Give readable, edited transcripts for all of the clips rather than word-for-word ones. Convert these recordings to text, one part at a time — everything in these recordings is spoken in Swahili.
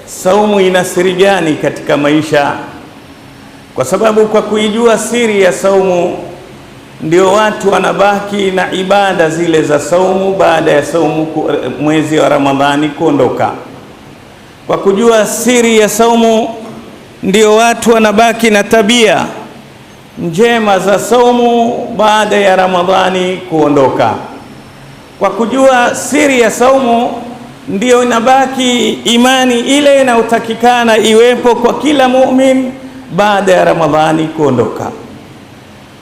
saumu ina siri gani katika maisha, kwa sababu kwa kuijua siri ya saumu ndio watu wanabaki na ibada zile za saumu baada ya saumu mwezi wa Ramadhani kuondoka. Kwa kujua siri ya saumu ndio watu wanabaki na tabia njema za saumu baada ya Ramadhani kuondoka. Kwa kujua siri ya saumu ndio inabaki imani ile inayotakikana iwepo kwa kila muumini baada ya Ramadhani kuondoka.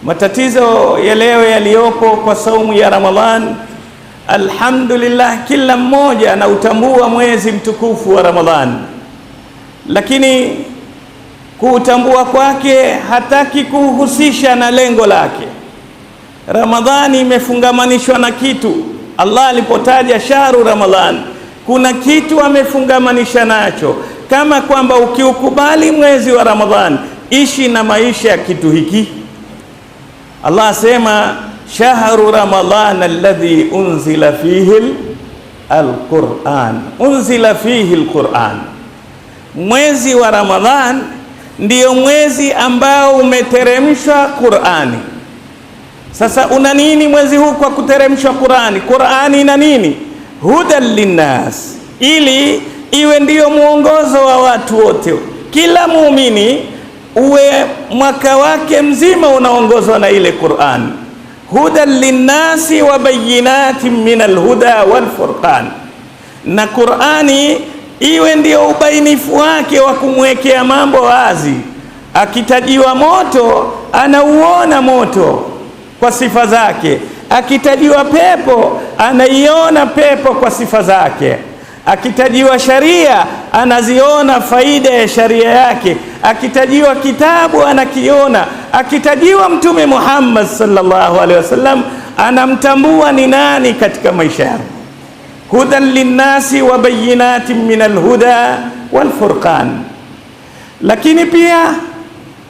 Matatizo ya leo yaliyopo kwa saumu ya Ramadhani, alhamdulillah, kila mmoja anautambua mwezi mtukufu wa Ramadhani, lakini kuutambua kwake hataki kuhusisha na lengo lake. Ramadhani imefungamanishwa na kitu. Allah alipotaja shahru Ramadhani, kuna kitu amefungamanisha nacho, kama kwamba ukiukubali mwezi wa Ramadhani, ishi na maisha ya kitu hiki. Allah asema shahru Ramadhana alladhi unzila fihi alquran, unzila fihi alquran. Mwezi wa Ramadhan ndiyo mwezi ambao umeteremshwa Qurani. Sasa una nini mwezi huu kwa kuteremshwa Qurani? Qurani ina nini? Hudan linnas, ili iwe ndiyo mwongozo wa watu wote. Kila muumini uwe mwaka wake mzima unaongozwa na ile Qur'an. Hudan linnasi wa bayinatin min alhuda wal furqan, na Qur'ani iwe ndio ubainifu wake wa kumwekea mambo wazi. Akitajiwa moto anauona moto kwa sifa zake, akitajiwa pepo anaiona pepo kwa sifa zake, akitajiwa sharia anaziona faida ya sharia yake, akitajiwa kitabu anakiona, akitajiwa Mtume Muhammad sallallahu alaihi wasallam anamtambua ni nani katika maisha yake. Hudan linnasi wa bayinatin min alhuda wal furqan. Lakini pia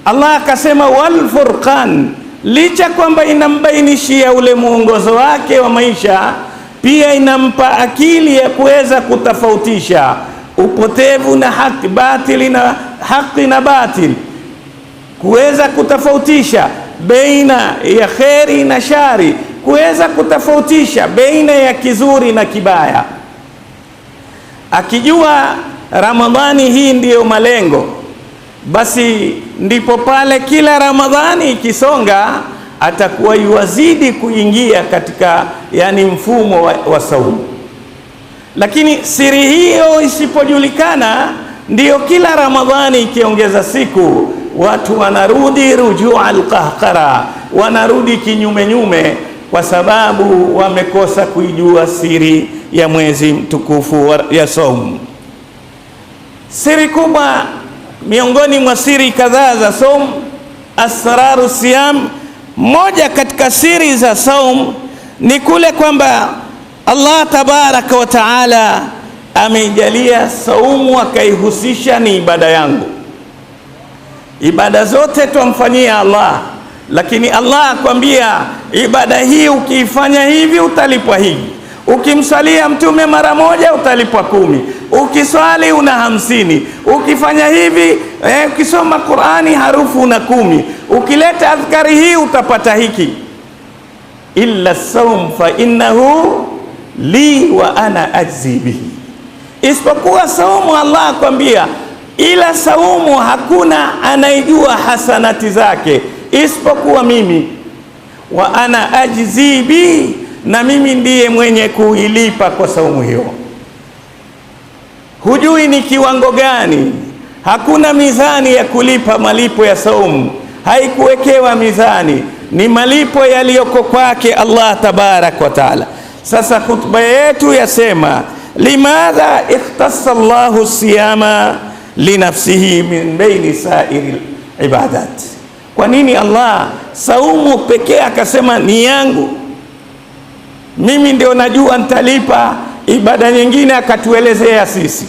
Allah akasema wal furqan, licha kwamba inambainishia ule muongozo wake wa maisha, pia inampa akili ya kuweza kutofautisha upotevu na haki, batili na haki na batili, kuweza kutofautisha baina ya kheri na shari, kuweza kutofautisha baina ya kizuri na kibaya. Akijua Ramadhani hii ndiyo malengo, basi ndipo pale kila Ramadhani ikisonga atakuwa yuwazidi kuingia katika mfumo wa saumu. Lakini siri hiyo isipojulikana, ndiyo kila Ramadhani ikiongeza siku watu wanarudi rujua alqahqara, wanarudi kinyume nyume, kwa sababu wamekosa kuijua siri ya mwezi mtukufu ya saumu. Siri kubwa miongoni mwa siri kadhaa za saumu, asraru siyam, moja katika siri za saumu ni kule kwamba Allah tabaraka wa taala ameijalia saumu akaihusisha ni ibada yangu. Ibada zote tumfanyia Allah, lakini Allah akwambia ibada hii ukiifanya hivi utalipwa hivi. Ukimsalia Mtume mara moja utalipwa 10, ukiswali una 50, ukifanya hivi ukisoma Qur'ani harufu una 10, ukileta adhkari hii utapata hiki. Illa saum fa innahu li wa ana ajzi bihi, isipokuwa saumu Allah akwambia ila saumu hakuna anaijua hasanati zake isipokuwa mimi, wa ana ajzi bihi, na mimi ndiye mwenye kuilipa kwa saumu hiyo. Hujui ni kiwango gani, hakuna mizani ya kulipa malipo ya saumu, haikuwekewa mizani, ni malipo yaliyoko kwake Allah tabarak wa taala. Sasa khutba yetu yasema limadha ikhtassa Allahu siyama linafsihi min baini sairi ibadat. Kwa nini Allah saumu pekee akasema ni yangu, mimi ndio najua nitalipa, ibada nyingine akatuelezea sisi?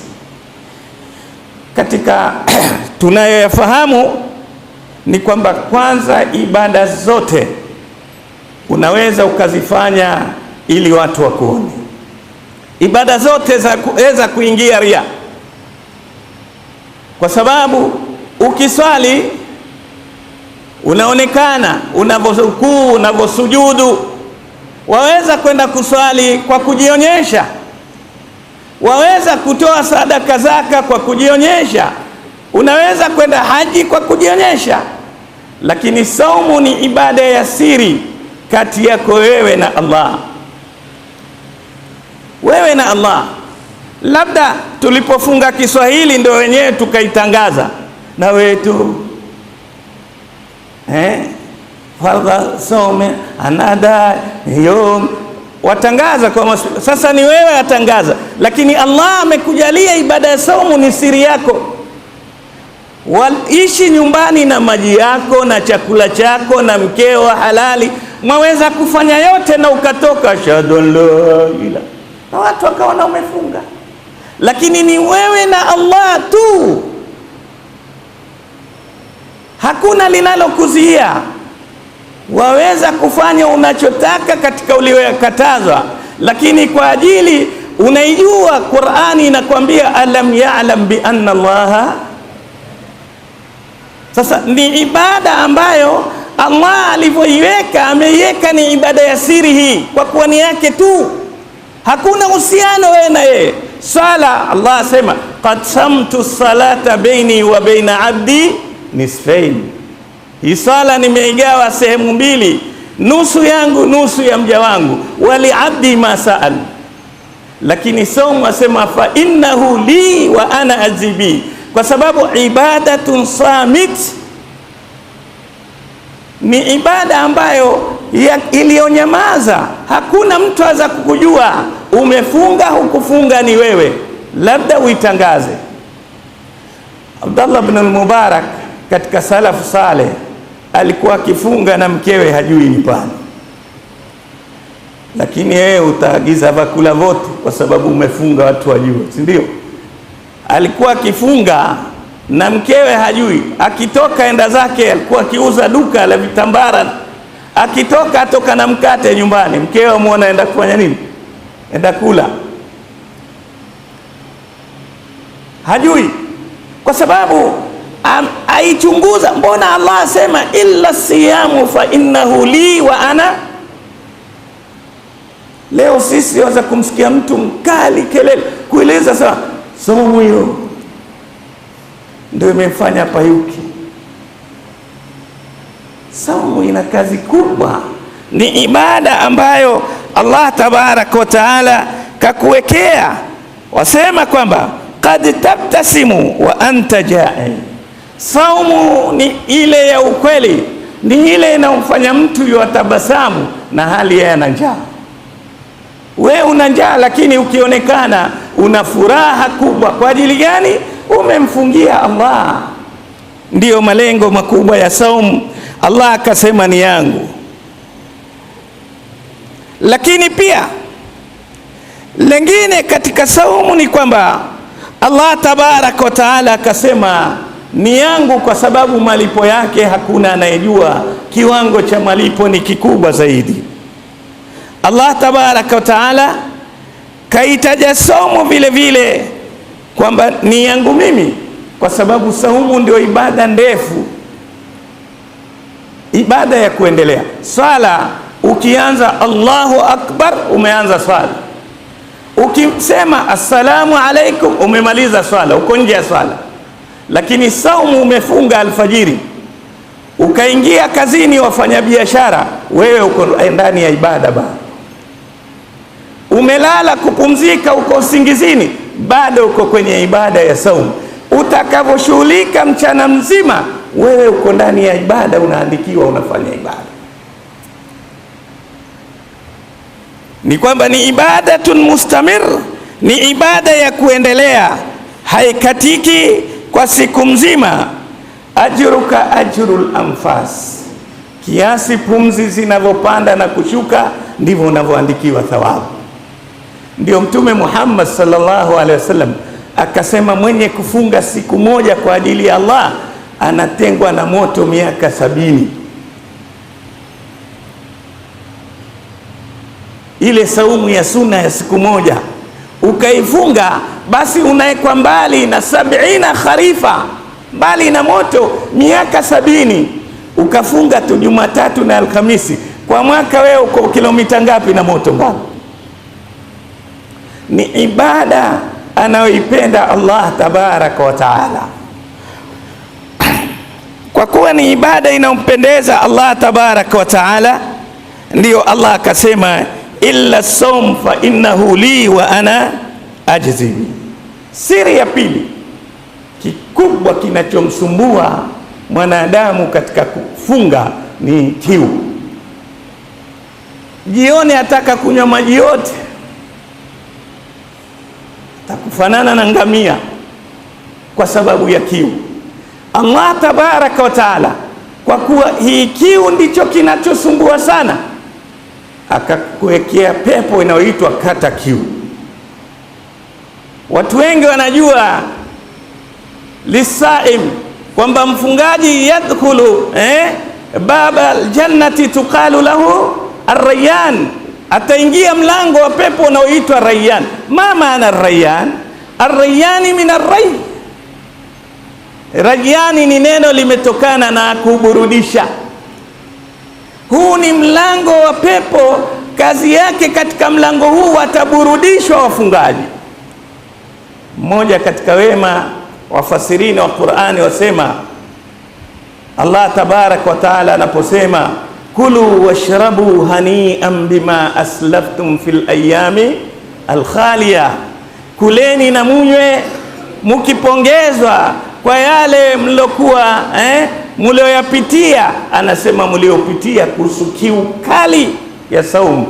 Katika tunayoyafahamu ni kwamba kwanza, ibada zote unaweza ukazifanya ili watu wakuone. Ibada zote za kuingia ria, kwa sababu ukiswali unaonekana unavyorukuu, unavyosujudu. Waweza kwenda kuswali kwa kujionyesha, waweza kutoa sadaka zaka kwa kujionyesha, unaweza kwenda haji kwa kujionyesha, lakini saumu ni ibada ya siri kati yako wewe na Allah, wewe na Allah. Labda tulipofunga Kiswahili ndio wenyewe tukaitangaza na wetu fardha some anada yom, watangaza kwa sasa ni wewe atangaza, lakini Allah amekujalia ibada ya saumu ni siri yako. Waishi nyumbani na maji yako na chakula chako na mkeo halali, mwaweza kufanya yote na ukatoka ashhadu an la ilaha, na watu wakaona umefunga, lakini ni wewe na Allah tu, hakuna linalokuzia. Waweza kufanya unachotaka katika uliyokatazwa, lakini kwa ajili unaijua Qur'ani inakwambia alam ya'lam bi anna Allah. Sasa ni ibada ambayo Allah alivyoiweka, ameiweka ni ibada ya siri hii kwa kuwa ni yake tu, hakuna uhusiano wewe na yeye. Sala, Allah asema qasamtu salata baini wa baina abdi nisfain, hii sala nimeigawa sehemu mbili, nusu yangu nusu ya mja wangu, wali abdi ma saal. Lakini saumu asema fa innahu li wa ana azibi, kwa sababu ibadatun samit, ni ibada ambayo iliyonyamaza, hakuna mtu aza kukujua umefunga hukufunga, ni wewe, labda uitangaze. Abdullah ibn al-Mubarak katika salafu saleh alikuwa akifunga na mkewe hajui nyumbani, lakini yeye utaagiza vakula vote kwa sababu umefunga watu wajue, si ndio? Alikuwa akifunga na mkewe hajui, akitoka enda zake, alikuwa akiuza duka la vitambara, akitoka atoka na mkate nyumbani, mkewe amuona enda kufanya nini? Enda kula, hajui, kwa sababu aichunguza. Mbona Allah asema illa siyamu fa innahu li wa ana. Leo sisi waweza kumsikia mtu mkali kelele kueleza sawa, saumu hiyo ndio imemfanya payuki. Saumu ina kazi kubwa, ni ibada ambayo Allah tabaraka wa taala kakuwekea. Wasema kwamba qad tabtasimu wa anta ja'i. Saumu ni ile ya ukweli, ni ile inayomfanya mtu yatabasamu na hali yeye ana njaa. We una njaa, lakini ukionekana una furaha kubwa. Kwa ajili gani? Umemfungia Allah. Ndiyo malengo makubwa ya saumu. Allah akasema ni yangu. Lakini pia lengine katika saumu ni kwamba Allah tabaraka wa taala akasema ni yangu, kwa sababu malipo yake hakuna anayejua. Kiwango cha malipo ni kikubwa zaidi. Allah tabaraka wa taala kaitaja saumu vile vile kwamba ni yangu mimi, kwa sababu saumu ndio ibada ndefu, ibada ya kuendelea. Swala ukianza Allahu akbar umeanza swala, ukisema assalamu alaikum umemaliza swala, uko nje ya swala. Lakini saumu umefunga alfajiri, ukaingia kazini, wafanya biashara, wewe uko ndani ya ibada bado. Umelala kupumzika, uko usingizini, bado uko kwenye ibada ya saumu. Utakavoshughulika mchana mzima, wewe uko ndani ya ibada, unaandikiwa unafanya ibada. Ni kwamba ni ibadatun mustamir, ni ibada ya kuendelea, haikatiki kwa siku mzima. Ajruka ajrul anfas, kiasi pumzi zinavyopanda na kushuka ndivyo unavyoandikiwa thawabu. Ndio Mtume Muhammad sallallahu alaihi wasallam akasema mwenye kufunga siku moja kwa ajili ya Allah anatengwa na moto miaka 70. Ile saumu ya sunna ya siku moja ukaifunga, basi unaekwa mbali na 70 kharifa, mbali na moto miaka 70. Ukafunga tu Jumatatu na Alhamisi, kwa mwaka wewe uko kilomita ngapi na moto mbali? Ni ibada anayoipenda Allah tabaraka wa taala. Kwa kuwa ni ibada inayompendeza Allah tabaraka wa taala, ndiyo Allah akasema illa sawm fa innahu li wa ana ajzi. Siri ya pili kikubwa kinachomsumbua mwanadamu katika kufunga ni kiu. Jioni ataka kunywa maji yote, takufanana na ngamia kwa sababu ya kiu. Allah tabaraka wa taala, kwa kuwa hii kiu ndicho kinachosumbua sana, akakuwekea pepo inayoitwa kata kiu. Watu wengi wanajua lisaim kwamba mfungaji yadkhulu baba aljannati tuqalu lahu arrayyan, ataingia mlango wa pepo unaoitwa Rayyan. Ma maana Rayyan? Arrayyani min array. Rayyani ni neno limetokana na kuburudisha. Huu ni mlango wa pepo, kazi yake katika mlango huu wataburudishwa wafungaji. Mmoja katika wema wafasirina wa Qur'ani wasema, Allah tabaraka wa taala anaposema kulu washrabu hani'an bima aslaftum fil ayami alkhaliya, kuleni na munywe mukipongezwa kwa yale mlokuwa mlioyapitia. Anasema mliopitia kuhusu kiu kali ya saumu,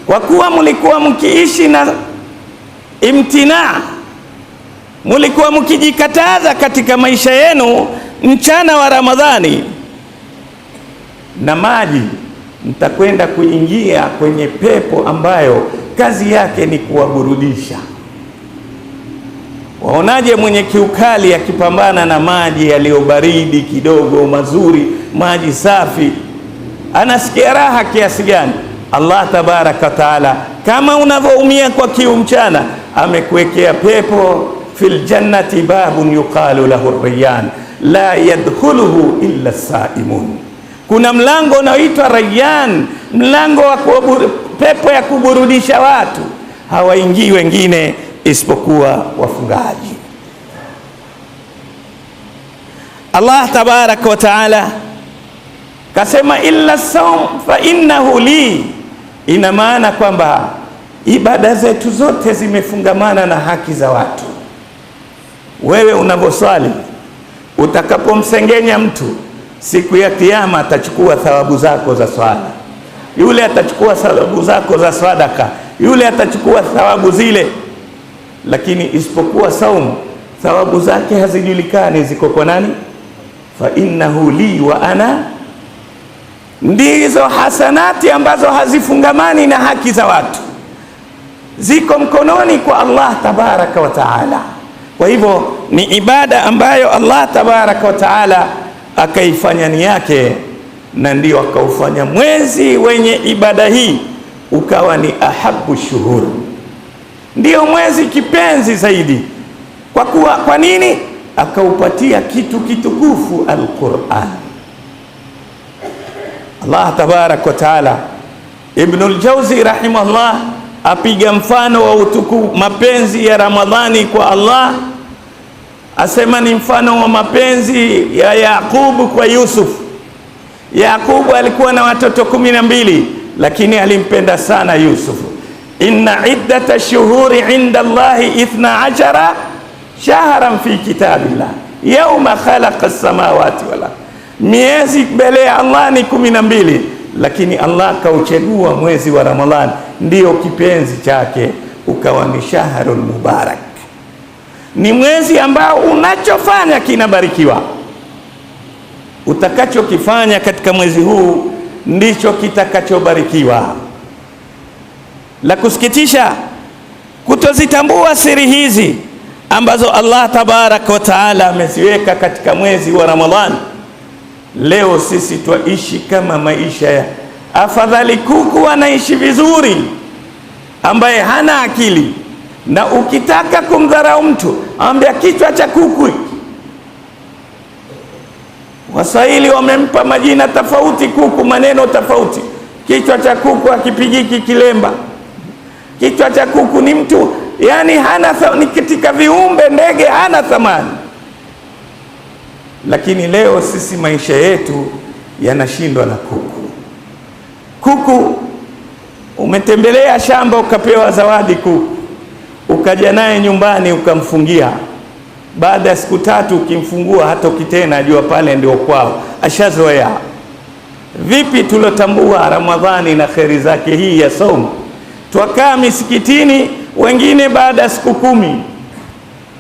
kwa kuwa mlikuwa mkiishi na imtina, mlikuwa mkijikataza katika maisha yenu mchana wa Ramadhani, na maji mtakwenda kuingia kwenye pepo ambayo kazi yake ni kuwaburudisha. Waonaje mwenye kiu kali akipambana na maji yaliyobaridi kidogo mazuri, maji safi, anasikia raha kiasi gani? Allah tabaraka taala, kama unavyoumia kwa kiu mchana, amekuwekea pepo fil jannati babun yuqalu lahu Rayyan la yadkhuluhu illa saimun. Kuna mlango unaoitwa Rayyan, mlango wa pepo ya kuburudisha watu, hawaingii wengine isipokuwa wafungaji. Allah tabaraka wa taala kasema illa sawm fa innahu li. Ina maana kwamba ibada zetu zote zimefungamana na haki za watu. Wewe unavyoswali, utakapomsengenya mtu, siku ya Kiyama atachukua thawabu zako za swala, yule atachukua thawabu zako za sadaka, yule atachukua thawabu zile. Lakini isipokuwa saumu, thawabu zake hazijulikani, ziko kwa nani? Fa innahu li wa ana, ndizo hasanati ambazo hazifungamani na haki za watu, ziko mkononi kwa Allah tabaraka wa taala. Kwa hivyo ni ibada ambayo Allah tabaraka wa taala akaifanya ni yake, na ndio akaufanya mwezi wenye ibada hii ukawa ni ahabu shuhur, ndio mwezi kipenzi zaidi. Kwa nini? Akaupatia kitu kitukufu, Al-Qur'an. Allah tabarak wa taala, Ibnul Jawzi rahimahullah apiga mfano wa utukufu mapenzi ya Ramadhani kwa Allah, asema ni mfano wa mapenzi ya Yaqubu kwa Yusuf. Yaqubu alikuwa na watoto 12, lakini alimpenda sana Yusuf. Inna iddata shuhuri inda Allahi 12 shahran fi kitabillah yawma khalaqa as-samawati wal ardh. Miezi mbele ya Allah ni 12, lakini Allah kauchagua mwezi wa Ramadhan ndio kipenzi chake, ukawa ni shahrul mubarak. Ni mwezi ambao unachofanya kinabarikiwa. Utakachokifanya katika mwezi huu ndicho kitakachobarikiwa. La kusikitisha kutozitambua siri hizi ambazo Allah tabaraka wa taala ameziweka katika mwezi wa Ramadhani. Leo sisi twaishi kama maisha ya afadhali kuku anaishi vizuri ambaye hana akili, Na ukitaka kumdharau mtu, ambia kichwa cha kuku. Waswahili wamempa majina tofauti kuku, maneno tofauti. Kichwa cha kuku hakipigiki kilemba. Kichwa cha kuku ni mtu, yani ni katika viumbe ndege, hana thamani. Lakini leo sisi maisha yetu yanashindwa na kuku. Kuku, umetembelea shamba ukapewa zawadi kuku, ukaja naye nyumbani ukamfungia. Baada ya siku 3 ukimfungua hata ukitena, ajua pale ndio kwao, ashazoea. Vipi tulotambua Ramadhani na kheri zake hii ya saumu? Twakaa misikitini, wengine baada ya siku 10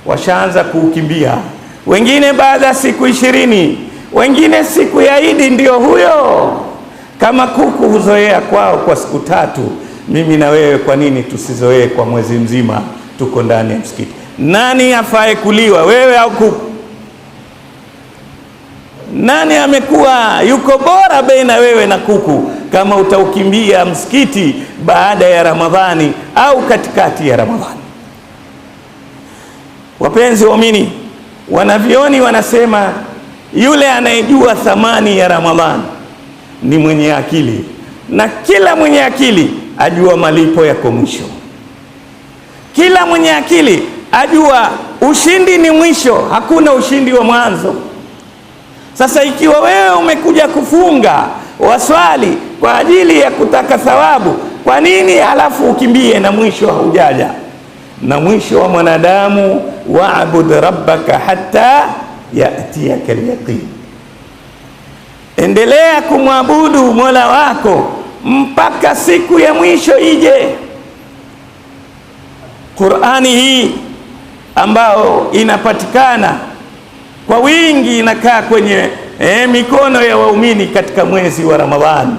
washaanza kuukimbia, wengine baada ya siku 20, wengine siku ya Idi ndio huyo. Kama kuku huzoea kwao kwa siku 3, mimi na wewe kwa nini tusizoee kwa mwezi mzima tuko ndani ya msikiti? Nani afae kuliwa, wewe au kuku? Nani amekuwa yuko bora baina wewe na kuku, kama utaukimbia msikiti baada ya Ramadhani au katikati ya Ramadhani? Wapenzi waumini, wanavyoni wanasema yule anayejua thamani ya Ramadhani ni mwenye akili, na kila mwenye akili ajua malipo yako mwisho. Kila mwenye akili ajua ushindi ni mwisho, hakuna ushindi wa mwanzo. Sasa ikiwa wewe umekuja kufunga, waswali kwa ajili ya kutaka thawabu, kwa nini halafu ukimbie na mwisho haujaja? Na mwisho wa mwanadamu, wa'bud rabbaka hatta ya'tiyaka al-yaqin, endelea kumwabudu Mola wako mpaka siku ya mwisho ije. Qur'ani hii ambao inapatikana kwa wingi inakaa kwenye mikono ya waumini katika mwezi wa Ramadhani,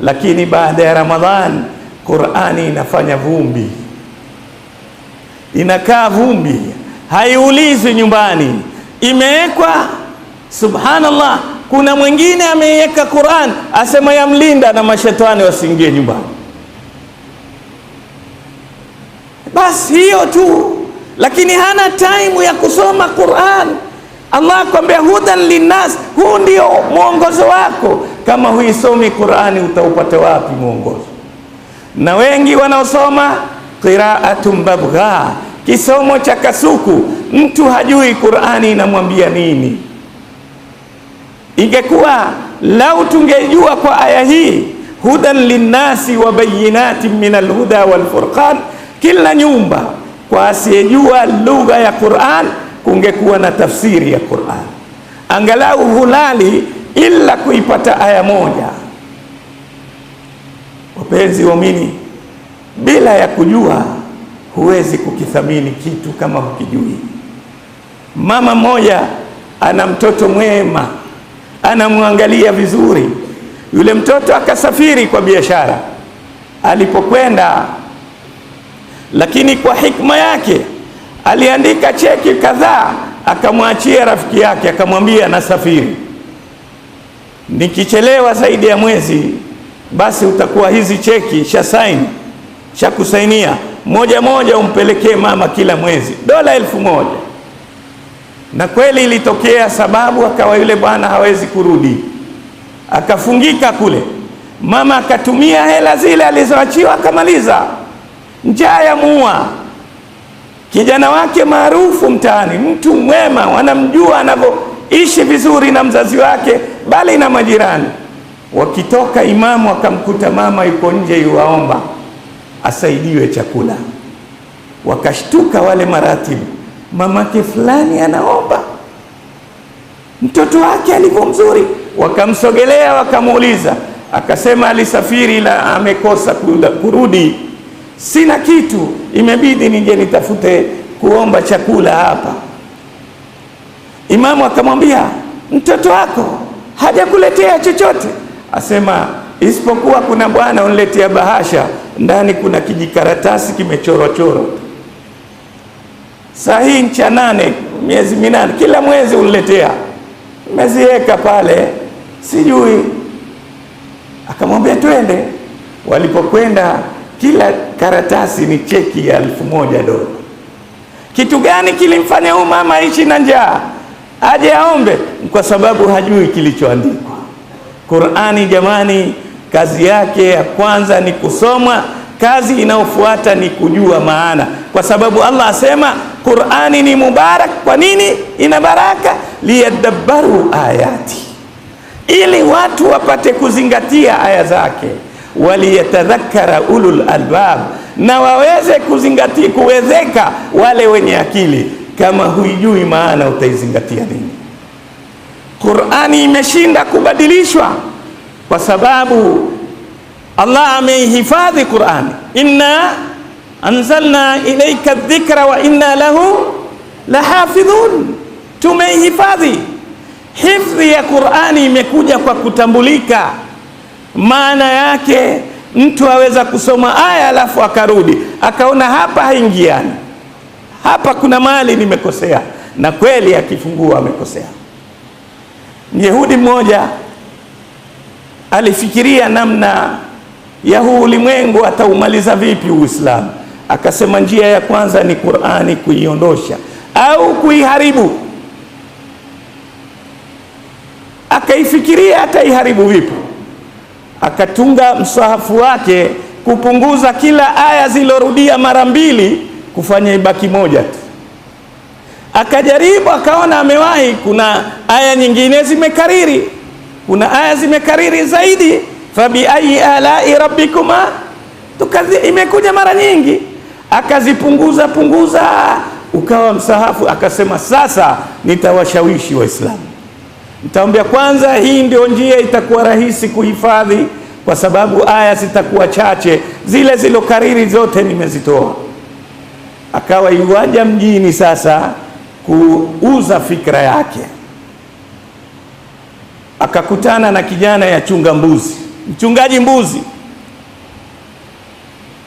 lakini baada ya Ramadhani Qur'ani inafanya vumbi, inakaa vumbi, haiulizwi nyumbani, imewekwa. Subhanallah, kuna mwingine ameiweka Qur'an asema yamlinda na mashetani wasiingie nyumbani. Basi hiyo tu, lakini hana time ya kusoma Qur'an. Allah akwambia hudan linnas, huu ndio mwongozo wako. Kama huisomi Qur'ani utaupata wapi mwongozo? Na wengi wanaosoma qira'atun babgha, kisomo cha kasuku, mtu hajui Qur'ani inamwambia nini. Ingekuwa lau tungejua kwa aya hii hudan linnasi wa bayinatin min alhuda wal furqan, kila nyumba kwa asiyejua lugha ya Qur'an kungekuwa na tafsiri ya Qur'an, angalau hulali ila kuipata aya moja. Wapenzi waumini, bila ya kujua huwezi kukithamini kitu kama hukijui. Mama mmoja ana mtoto mwema, anamwangalia vizuri. Yule mtoto akasafiri kwa biashara. Alipokwenda, lakini kwa hikma yake aliandika cheki kadhaa, akamwachia rafiki yake, akamwambia nasafiri, nikichelewa zaidi ya mwezi basi utakuwa hizi cheki sha kusainia moja moja umpelekee mama kila mwezi $1000. Na kweli ilitokea, sababu akawa yule bwana hawezi kurudi, akafungika kule. Mama akatumia hela zile alizoachiwa akamaliza, njaa ya muua. Kijana wake maarufu mtaani, mtu mwema, wanamjua anavyoishi vizuri na mzazi wake bali na majirani. Wakitoka, imamu akamkuta mama yuko nje yuwaomba asaidiwe chakula. Wakashtuka wale maratibu, mamake fulani anaomba, mtoto wake alivyo mzuri. Wakamsogelea wakamuuliza, akasema alisafiri ila amekosa kurudi, sina kitu, imebidi nije nitafute kuomba chakula hapa. Imamu akamwambia, mtoto wako hajakuletea chochote? Asema, isipokuwa kuna bwana uniletea bahasha, ndani kuna kijikaratasi kimechorwa choro. Saa hii ncha 8, miezi 8, kila mwezi uniletea, meziweka pale, sijui. Akamwambia twende. Walipokwenda, kila karatasi ni cheki ya $1000. Kitu gani kilimfanya huyu mama aishi na njaa aje aombe? Kwa sababu hajui kilichoandikwa. Qur'ani jamani, kazi yake ya kwanza ni kusomwa, kazi inayofuata ni kujua maana, kwa sababu Allah asema Qur'ani ni mubarak. Kwa nini ina baraka? Liyadabbaru ayati, ili watu wapate kuzingatia aya zake, waliyatadhakkara ulul albab, na waweze kuzingatia, kuwezeka wale wenye akili. Kama huijui maana utaizingatia nini? Qur'ani imeshinda kubadilishwa kwa sababu Allah ameihifadhi Qur'ani. Inna anzalna ilayka dhikra wa inna lahu lahafidhun, tumeihifadhi. Hifdhi ya Qur'ani imekuja kwa kutambulika. Maana yake mtu aweza kusoma aya alafu akarudi akaona hapa haingiani, hapa kuna mahali nimekosea, na kweli akifungua amekosea. Myahudi mmoja alifikiria namna ya huu ulimwengu ataumaliza vipi Uislamu. Akasema njia ya kwanza ni Qur'ani kuiondosha au kuiharibu. Akaifikiria ataiharibu vipi, akatunga msahafu wake kupunguza kila aya zilorudia mara mbili, kufanya ibaki moja tu. Akajaribu akaona amewahi, kuna aya nyingine zimekariri, kuna aya zimekariri zaidi, fabi ayi alai rabbikuma tukadhi, imekuja mara nyingi. Akazipunguza punguza, ukawa msahafu. Akasema sasa nitawashawishi Waislamu, nitaambia kwanza, hii ndio njia itakuwa rahisi kuhifadhi, kwa sababu aya zitakuwa chache, zile zilokariri zote nimezitoa. Akawa yuaja mjini sasa kuuza fikra yake. Akakutana na kijana ya chunga mbuzi, mchungaji mbuzi.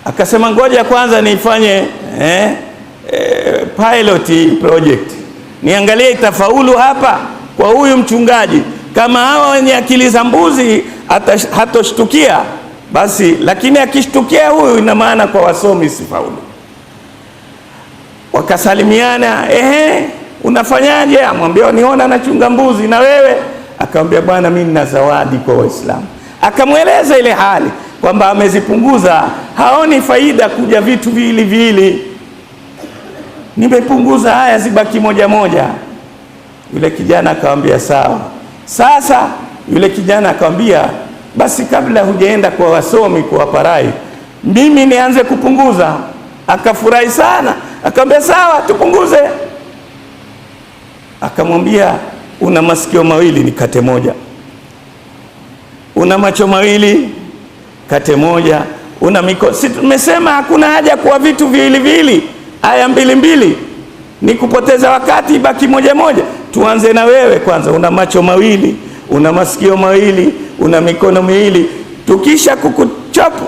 Akasema ngoja kwanza nifanye pilot project, niangalie itafaulu hapa kwa huyu mchungaji. Kama hawa wenye akili za mbuzi hatoshtukia basi, lakini akishtukia huyu, ina maana kwa wasomi sifaulu. Wakasalimiana, unafanyaje? Amwambia niona nachunga mbuzi, na wewe? Akamwambia bwana, mimi nina zawadi kwa Waislamu. Akamweleza ile hali kwamba amezipunguza, haoni faida kuja vitu vili vili, nimepunguza haya zibaki moja moja. Yule kijana akamwambia sawa. Sasa yule kijana akamwambia basi, kabla hujaenda kwa wasomi kuwapa rai, mimi nianze kupunguza. Akafurahi sana, akamwambia sawa, tupunguze. Akamwambia una masikio mawili, ni kate moja. Una macho mawili, kate moja. Una mikono, si tumesema hakuna haja kwa vitu viwili viwili, aya mbili mbili, ni kupoteza wakati, baki moja moja. Tuanze na wewe kwanza, una macho mawili, una masikio mawili, una mikono miwili. Tukisha kukuchapu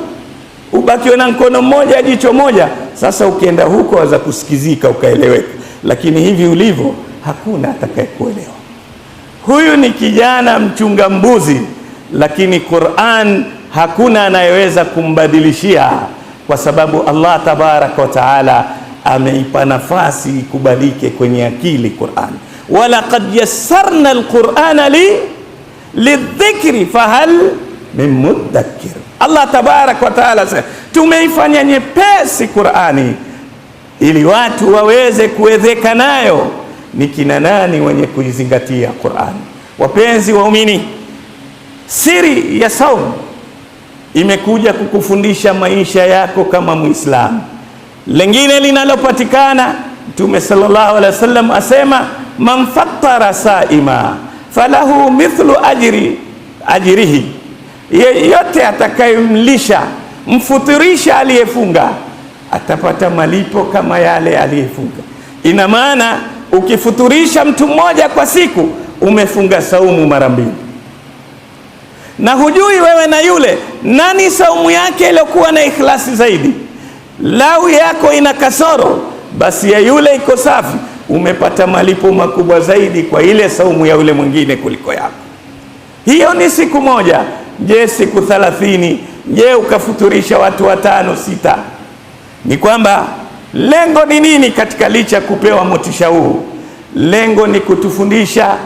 ubakiwe na mkono mmoja, jicho moja. Sasa ukienda huko waza kusikizika ukaeleweka, lakini hivi ulivyo hakuna atakayekuelewa. Huyu ni kijana mchunga mbuzi, lakini Qur'an hakuna anayeweza kumbadilishia, kwa sababu Allah tabaraka wa taala ameipa nafasi ikubalike kwenye akili Qur'an. Walaqad yassarna alqur'ana lidhikri fahal min mudakkir. Allah tabaraka wa taala tumeifanya nyepesi Qur'ani ili watu waweze kuwezeka nayo. Ni kina nani wenye kuizingatia Qur'an? Wapenzi waumini, siri ya saumu imekuja kukufundisha maisha yako kama Muislamu. Lengine linalopatikana, Mtume sallallahu alaihi wasallam asema man fattara saima falahu mithlu ajrihi, yeyote atakayemlisha mfuturisha aliyefunga atapata malipo kama yale aliyefunga. Ina maana ukifuturisha mtu mmoja kwa siku umefunga saumu mara mbili, na hujui wewe na yule nani saumu yake iliyokuwa na ikhlasi zaidi. Lau yako ina kasoro, basi ya yule iko safi, umepata malipo makubwa zaidi kwa ile saumu ya yule mwingine kuliko yako. Hiyo ni siku moja. Je, siku 30? Je, ukafuturisha watu 5 6? Ni kwamba Lengo ni nini katika licha kupewa motisha huu? Lengo ni kutufundisha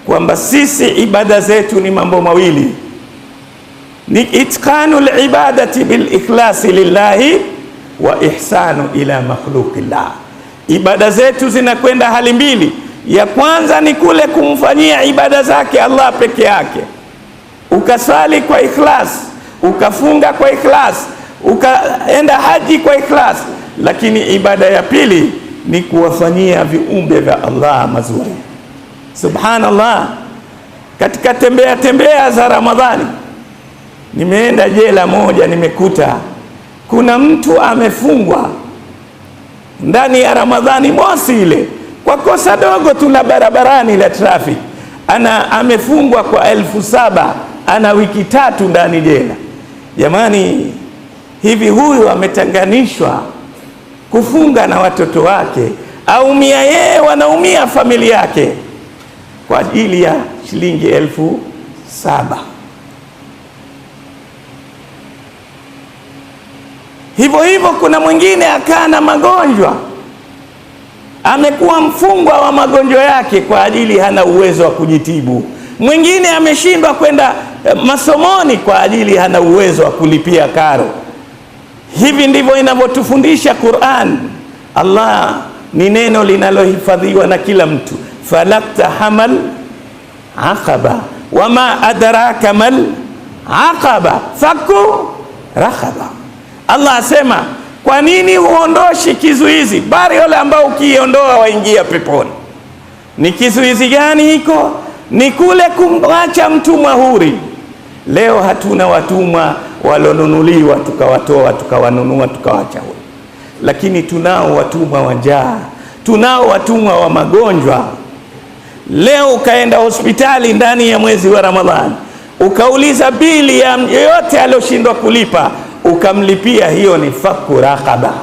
kwamba sisi ibada zetu ni mambo mawili, ni itqanul ibadati bil ikhlasi lillahi wa ihsanu ila makhluqillah. Ibada zetu zinakwenda hali mbili. Ya kwanza ni kule kumfanyia ibada zake Allah peke yake, ukasali kwa ikhlas, ukafunga kwa ikhlas, ukaenda haji kwa ikhlas. Lakini ibada ya pili ni kuwafanyia viumbe vya Allah mazuri. Subhanallah, katika tembea za Ramadhani nimeenda jela moja, nimekuta kuna mtu amefungwa ndani ya Ramadhani mosi ile kwa kosa dogo tu la barabarani la traffic. Amefungwa kwa 7,000, ana wiki 3 ndani jela. Jamani, hivi huyu ametanganishwa kufunga na watoto wake, aumia yeye, wanaumia familia yake kwa ajili ya shilingi 7,000. Hivyo hivyo kuna mwingine akaa na magonjwa, amekuwa mfungwa wa magonjwa yake kwa ajili hana uwezo wa kujitibu. Mwingine ameshindwa kwenda masomoni kwa ajili hana uwezo wa kulipia karo. Hivi ndivyo inavyotufundisha Qur'an. Allah ni neno linalohifadhiwa na kila mtu. Falakta hamal aqaba wama adraka mal aqaba fakku rakhaba. Allah asema, kwa nini huondoshi kizuizi? Bali wale ambao ukiondoa waingia peponi. Ni kizuizi gani hiko? Ni kule kumwacha mtumwa huri. Leo hatuna watumwa walonunuliwa tukawatoa tukawanunua tukawacha huru, lakini tunao watumwa wa njaa, tunao watumwa wa magonjwa. Leo ukaenda hospitali ndani ya mwezi wa Ramadhani, ukauliza bili ya yoyote aliyoshindwa kulipa, ukamlipia, hiyo ni fakku raqaba.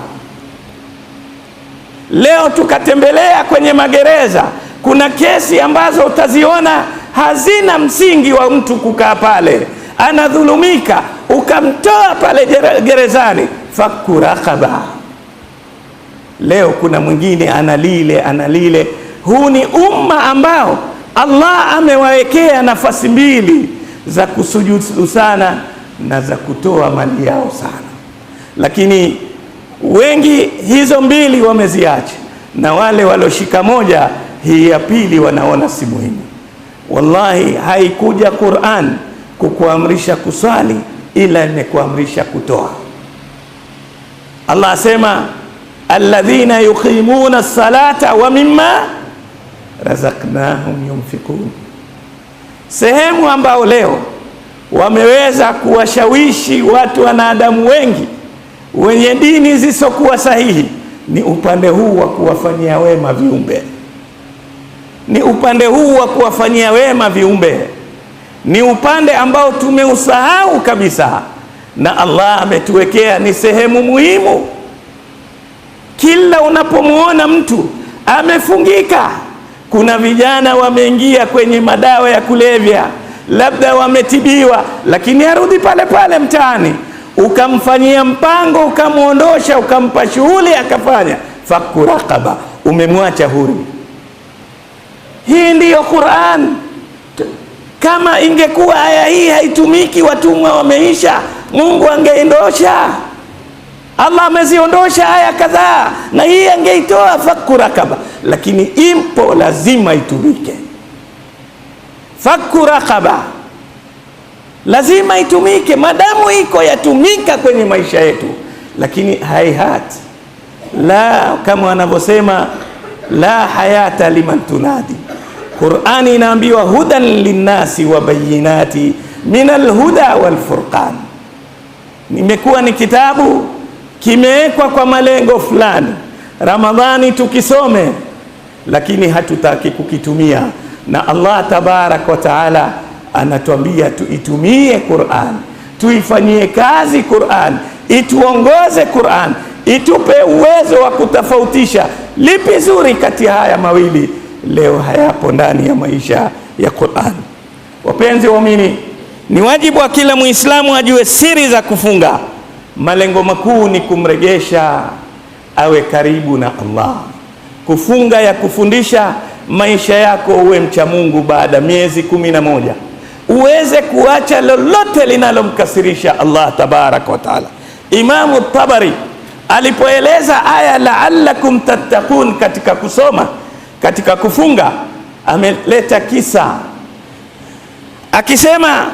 Leo tukatembelea kwenye magereza, kuna kesi ambazo utaziona hazina msingi wa mtu kukaa pale, anadhulumika, ukamtoa pale gerezani, fakku raqaba. Leo kuna mwingine analile. Huu ni umma ambao Allah amewawekea nafasi mbili za kusujudu sana na za kutoa mali yao sana, lakini wengi hizo mbili wameziacha, na wale walioshika moja, hii ya pili wanaona si muhimu. Wallahi, haikuja Qur'an kukuamrisha kuswali, ila imekuamrisha kutoa. Allah asema, alladhina yuqimuna as-salata wa mimma razaqnahum yunfiqun. Sehemu ambao leo wameweza kuwashawishi watu, wanadamu wengi wenye dini zisizokuwa sahihi, ni upande huu wa kuwafanyia wema viumbe. Ni upande huu wa kuwafanyia wema viumbe, ni upande ambao tumeusahau kabisa, na Allah ametuwekea ni sehemu muhimu. Kila unapomuona mtu amefungika, kuna vijana wameingia kwenye madawa ya kulevya, labda wametibiwa, lakini arudi pale pale mtaani, ukamfanyia mpango, ukamuondosha, ukampa shughuli akafanya, fakku raqaba, umemwacha huru. Hii ndiyo Qur'an. Kama ingekuwa aya hii haitumiki, watumwa wameisha, Mungu angeondosha. Allah ameziondosha aya kadhaa, na hii angeitoa fakku raqaba, lakini impo, lazima itumike. Fakku raqaba lazima itumike, madamu iko yatumika kwenye maisha yetu. Lakini haihat la, kama wanavyosema, la hayata liman tunadi. Qur'ani inaambiwa hudan linnasi wa bayinati min alhuda wal furqan. Nimekuwa ni kitabu kimewekwa kwa malengo fulani, Ramadhani tukisome, lakini hatutaki kukitumia. Na Allah tabarak wa taala anatuambia tuitumie Qur'an, tuifanyie kazi Qur'an, ituongoze Qur'an, itupe uwezo wa kutofautisha lipi zuri kati ya haya mawili. Leo hayapo ndani ya maisha ya Qur'an. Wapenzi waamini, ni wajibu wa kila Muislamu ajue siri za kufunga. Malengo makuu ni kumrejesha awe karibu na Allah. Kufunga ya kufundisha maisha yako uwe mcha Mungu baada miezi 11, uweze kuacha lolote linalomkasirisha Allah tabaraka wa taala. Imamu Tabari alipoeleza aya la'allakum tattaqun katika kusoma, katika kufunga, ameleta kisa akisema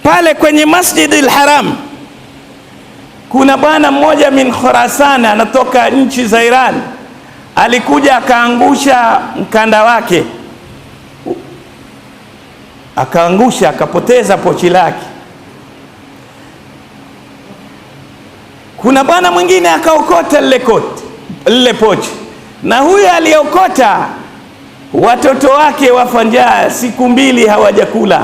pale kwenye Masjidil Haram kuna bwana mmoja min Khurasan, anatoka nchi za Iran, alikuja akaangusha mkanda wake, akaangusha akapoteza pochi lake. Kuna bwana mwingine akaokota lile pochi, na huyo aliokota watoto wake wafa njaa, siku 2 hawajakula.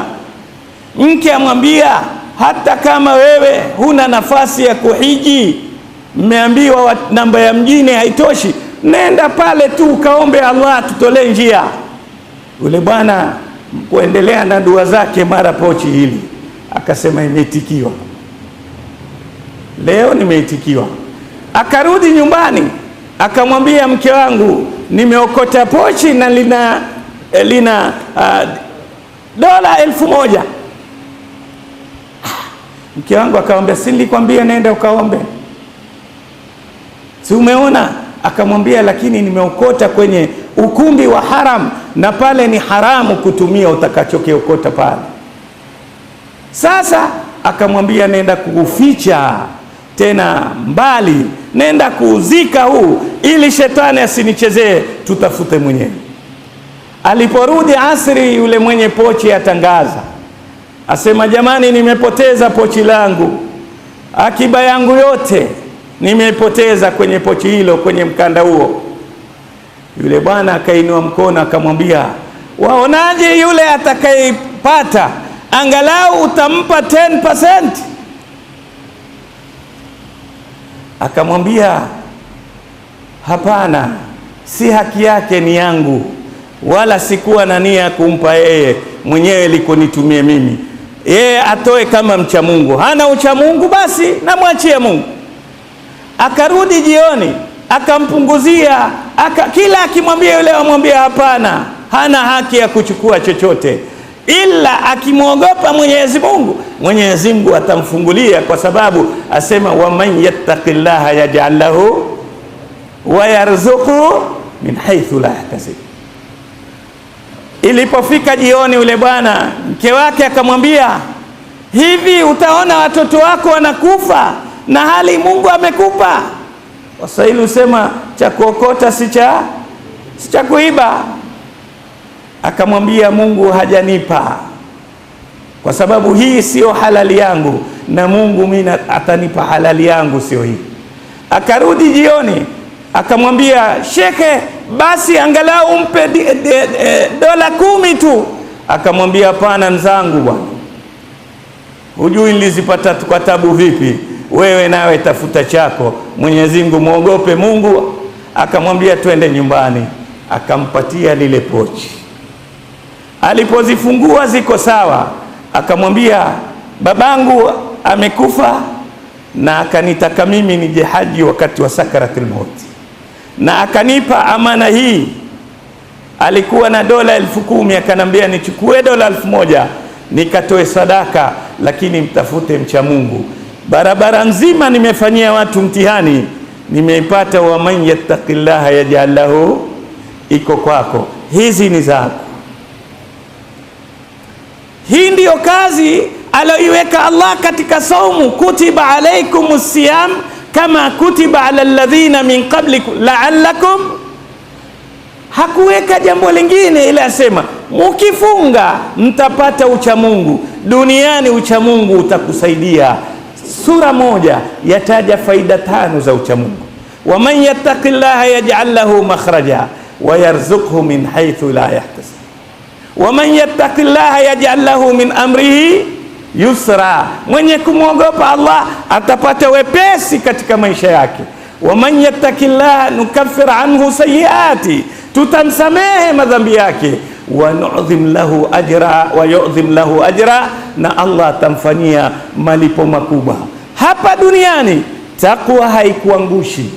Mke amwambia, hata kama wewe huna nafasi ya kuhiji, mmeambiwa namba ya mjini haitoshi, nenda pale tu ukaombe Allah tutolee njia. Ule bwana kuendelea na dua zake, mara pochi hili akasema imeitikiwa, leo nimeitikiwa. Akarudi nyumbani akamwambia mke wangu, nimeokota pochi na lina dola 1000. Mke wangu akamwambia, si nilikwambia nenda ukaombe, si umeona? Akamwambia, lakini nimeokota kwenye ukumbi wa haram, na pale ni haramu kutumia utakachokiokota pale. Sasa akamwambia, nenda kuuficha tena mbali, nenda kuuzika huu ili shetani asinichezee, tutafute mwenyewe. Aliporudi asri, yule mwenye pochi atangaza, asema, jamani, nimepoteza pochi langu, akiba yangu yote nimepoteza kwenye pochi hilo, kwenye mkanda huo. Yule bwana akainua mkono akamwambia, waonaje yule atakayepata angalau utampa 10%? Akamwambia, hapana, si haki yake, ni yangu, wala sikuwa na nia kumpa yeye, mwenyewe likonitumie mimi. Yeye atoe kama mcha Mungu, hana ucha Mungu basi namwachie Mungu. Akarudi jioni akampunguzia, kila akimwambia yule amwambia hapana, hana haki ya kuchukua chochote, ila akimwogopa Mwenyezi Mungu, Mwenyezi Mungu atamfungulia, kwa sababu asema, waman yattaqillaha yaj'al lahu wa yarzuqhu min haythu la yahtasib. Ilipofika jioni, yule bwana mke wake akamwambia, hivi utaona watoto wako wanakufa na hali Mungu amekupa? Waswahili husema cha kuokota si cha kuiba. Akamwambia, Mungu hajanipa, kwa sababu hii sio halali yangu, na Mungu mimi atanipa halali yangu, sio hii. Akarudi jioni akamwambia, shekhe, basi angalau umpe dola 10 tu. Akamwambia, hapana nzangu bwana, hujui nilizipata kwa tabu vipi, wewe nawe tafuta chako, Mwenyezi Mungu muogope Mungu. Akamwambia, twende nyumbani. Akampatia lile pochi, alipozifungua ziko sawa. Akamwambia, babangu amekufa na akanitaka mimi nije haji wakati wa sakaratul maut, na akanipa amana hii. Alikuwa na dola 10,000, akanambia nichukue dola 1,000 nikatoe sadaka, lakini mtafute mcha Mungu. Barabara nzima nimefanyia watu mtihani, nimeipata, wa man yattaqillaha yaj'al lahu, iko kwako, hizi ni zako. Hii ndiyo kazi aloiweka Allah katika saumu, kutiba alaikumus siyam kama kutiba ala alladhina min qablikum la'allakum. Hakuweka jambo lingine, ila asema mukifunga mtapata uchamungu duniani, uchamungu utakusaidia. Sura moja yataja faida 5 za uchamungu. Wa man yattaqillaha yaj'al lahu makhraja wa yarzuqhu min haythu la yahtasib. Wa man yattaqillaha yaj'al lahu min amrihi yusra, mwenye kumwogopa Allah atapata wepesi katika maisha yake. Wa man yattaqillaha nukaffir anhu sayiati, tutamsamehe madhambi yake. Wa nu'dhim lahu ajra wa yu'dhim lahu ajra, na Allah atamfanyia malipo makubwa hapa duniani. Taqwa haikuangushi,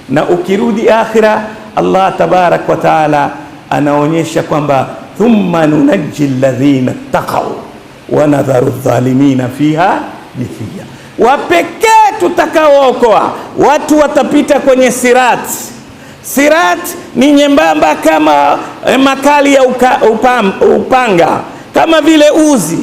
na ukirudi akhira Allah tabarak wa taala anaonyesha kwamba thumma nunajji alladhina taqaw wa nadharu adh-dhalimina fiha jithiya. Wapekee tutakaookoa watu watapita kwenye sirat. Sirat ni nyembamba kama makali ya upanga, kama vile uzi,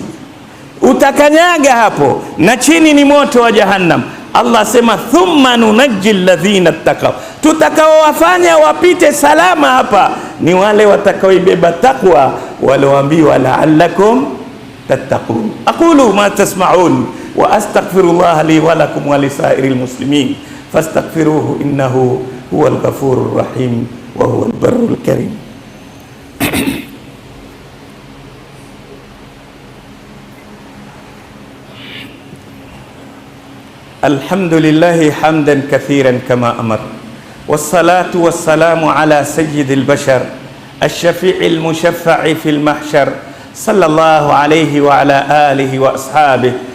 utakanyaga hapo, na chini ni moto wa Jahannam. Allah sema thumma nunajji alladhina taqaw, tutakaowafanya wapite salama hapa ni wale watakaoibeba taqwa, walioambiwa la'allakum tattaqun. Aqulu ma tasma'un wa astaghfirullah li wa lakum wa lisairil muslimin fastaghfiruhu innahu huwal ghafurur rahim wa huwal barrul karim. Alhamdulillahi hamdan kathiran kama amar, wassalatu wassalamu ala sayyidil bashar ash-shafi'il mushaffa'i fil mahshar sallallahu alayhi wa ala alihi wa ashabihi